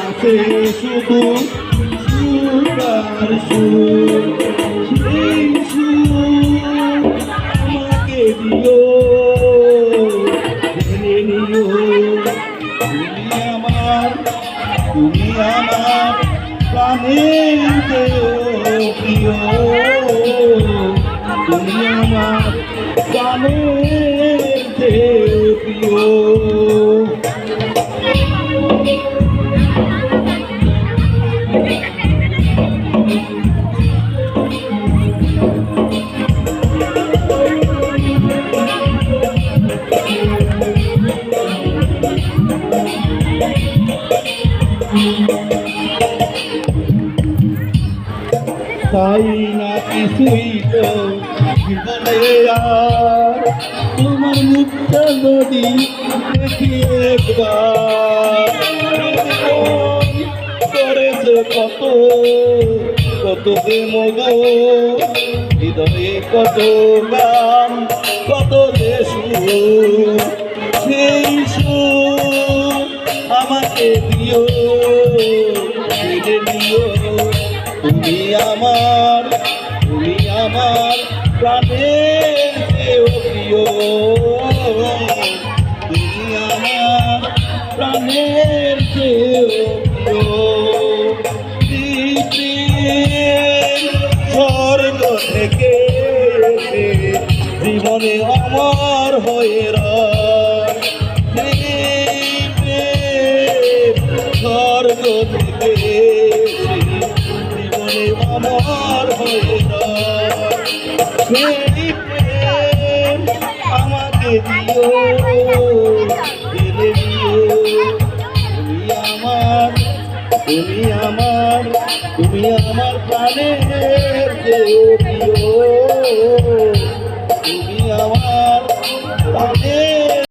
আছে শুধু সুরার সুর, সেই সুর আমাকে দিও, জেনে নিও। তুমি আমার প্রাণের প্রিয়, তুমি আমার প্রাণের প্রিয়। তাই না কিছুই তো জীবনে আর তোমার মুক্তা নদী দেখি একবার। করেছে কত কত যে মগ হৃদয়ে কত গান কত যে সুর, সেই সুর আমাকে দিও, ফিরে নিও। তুমি আমার প্রাণের প্রিয়, তুমি আমার প্রাণের প্রিয়। স্বর্গ থেকে জীবনে আমার হয়ে স্বর্গ থেকে আমার হয়ে সেই প্রেম আমাকে দিও, দিলে দিও। তুমি আমার প্রাণের প্রিয়, তুমি আমার প্রাণের